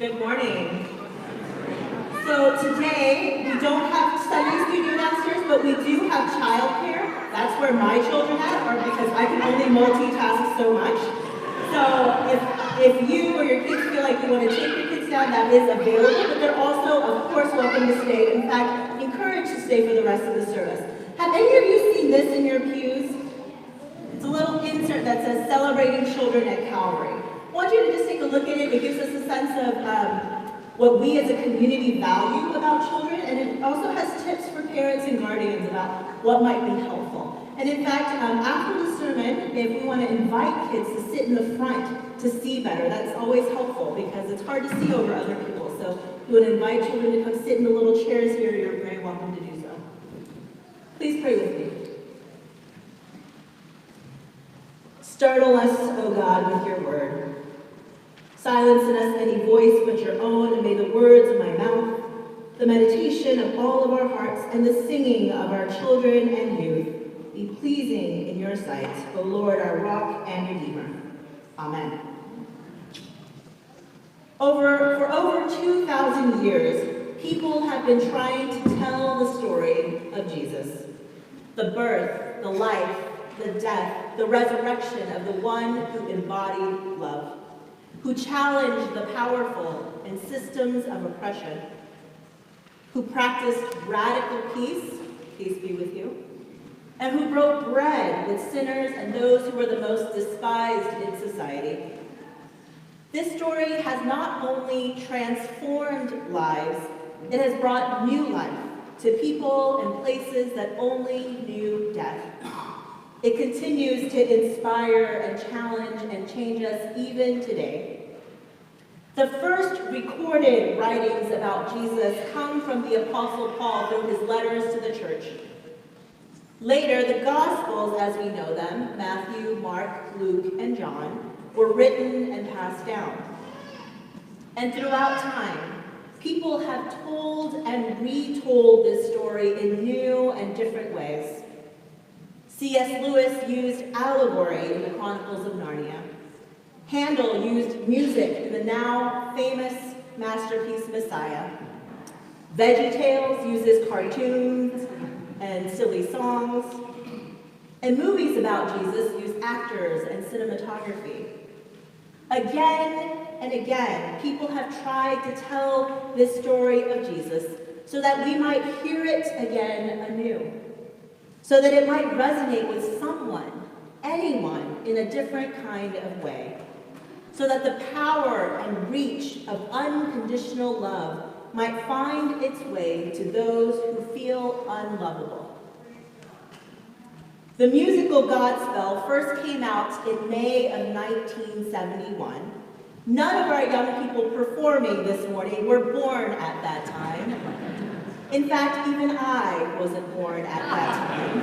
Good morning. So today, we don't have Sunday studio downstairs, but we do have childcare. That's where my children are because I can only multitask so much. So if you or your kids feel like you want to take your kids down, that is available, but they're also, of course, welcome to stay. In fact, encouraged to stay for the rest of the service. Have any of you seen this in your pews? It's a little insert that says Celebrating Children at Calvary. I want you to just take a look at it. It gives us a sense of what we as a community value about children, and it also has tips for parents and guardians about what might be helpful. And in fact, after the sermon, if we want to invite kids to sit in the front to see better, that's always helpful because it's hard to see over other people. So if you want to invite children to come sit in the little chairs here, you're very welcome to do so. Please pray with me. Startle us, O God, with your word. Silence in us any voice but your own, and may the words of my mouth, the meditation of all of our hearts, and the singing of our children and youth be pleasing in your sight, O Lord, our rock and redeemer. Amen. For over 2,000 years, people have been trying to tell the story of Jesus. The birth, the life, the death, the resurrection of the one who embodied love, who challenged the powerful and systems of oppression, who practiced radical peace be with you, and who broke bread with sinners and those who were the most despised in society. This story has not only transformed lives, it has brought new life to people and places that only knew death. It continues to inspire and challenge and change us even today. The first recorded writings about Jesus come from the Apostle Paul through his letters to the church. Later, the Gospels, as we know them, Matthew, Mark, Luke, and John, were written and passed down. And throughout time, people have told and retold this story in new and different ways. C.S. Lewis used allegory in the Chronicles of Narnia. Handel used music in the now famous masterpiece Messiah. VeggieTales uses cartoons and silly songs. And movies about Jesus use actors and cinematography. Again and again, people have tried to tell this story of Jesus so that we might hear it again anew, so that it might resonate with someone, anyone, in a different kind of way, so that the power and reach of unconditional love might find its way to those who feel unlovable. The musical Godspell first came out in May of 1971. None of our young people performing this morning were born at that time. In fact, even I wasn't born at that time.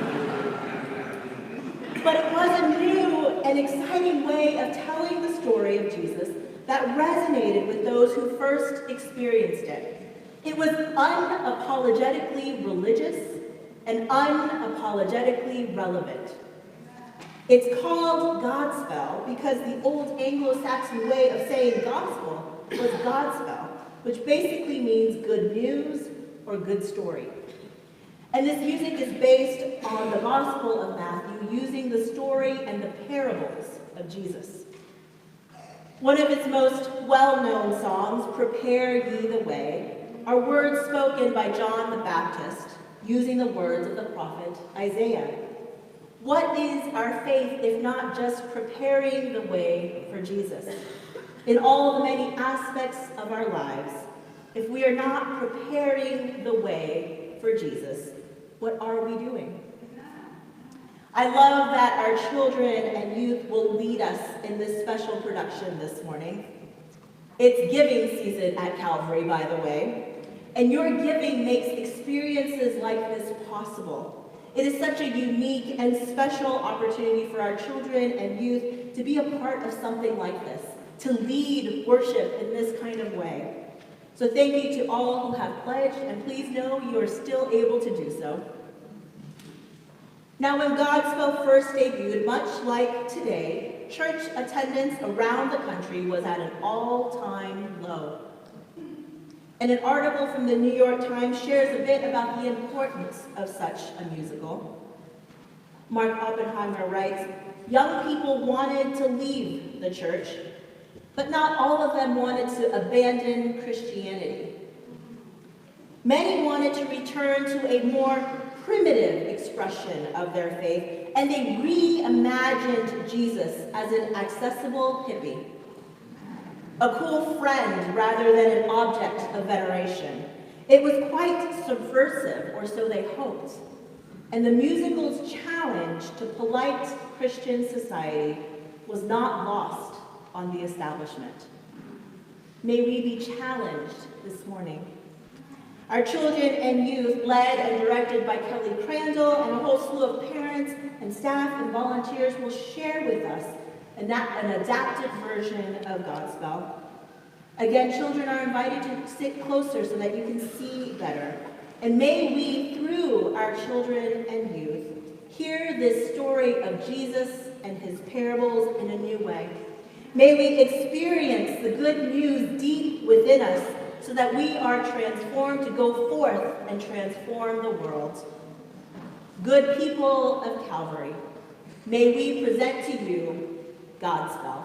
But it was a new and exciting way of telling the story of Jesus that resonated with those who first experienced it. It was unapologetically religious and unapologetically relevant. It's called Godspell because the old Anglo-Saxon way of saying gospel was Godspell, which basically means good news or good story. And this music is based on the Gospel of Matthew, using the story and the parables of Jesus. One of its most well-known songs, Prepare Ye the Way, are words spoken by John the Baptist, using the words of the prophet Isaiah. What is our faith if not just preparing the way for Jesus? In all the many aspects of our lives, if we are not preparing the way for Jesus, what are we doing? I love that our children and youth will lead us in this special production this morning. It's giving season at Calvary, by the way, and your giving makes experiences like this possible. It is such a unique and special opportunity for our children and youth to be a part of something like this, to lead worship in this kind of way. So thank you to all who have pledged, and please know you are still able to do so. Now, when Godspell first debuted, much like today, church attendance around the country was at an all-time low. And an article from the New York Times shares a bit about the importance of such a musical. Mark Oppenheimer writes, "Young people wanted to leave the church, but not all of them wanted to abandon Christianity. Many wanted to return to a more primitive expression of their faith, and they reimagined Jesus as an accessible hippie, a cool friend rather than an object of veneration. It was quite subversive, or so they hoped. And the musical's challenge to polite Christian society was not lost on the establishment." May we be challenged this morning. Our children and youth, led and directed by Kelly Crandall and a whole slew of parents and staff and volunteers, will share with us an adapted version of Godspell. Again, children are invited to sit closer so that you can see better. And may we, through our children and youth, hear this story of Jesus and his parables in a new way. May we experience the good news deep within us so that we are transformed to go forth and transform the world. Good people of Calvary, may we present to you Godspell.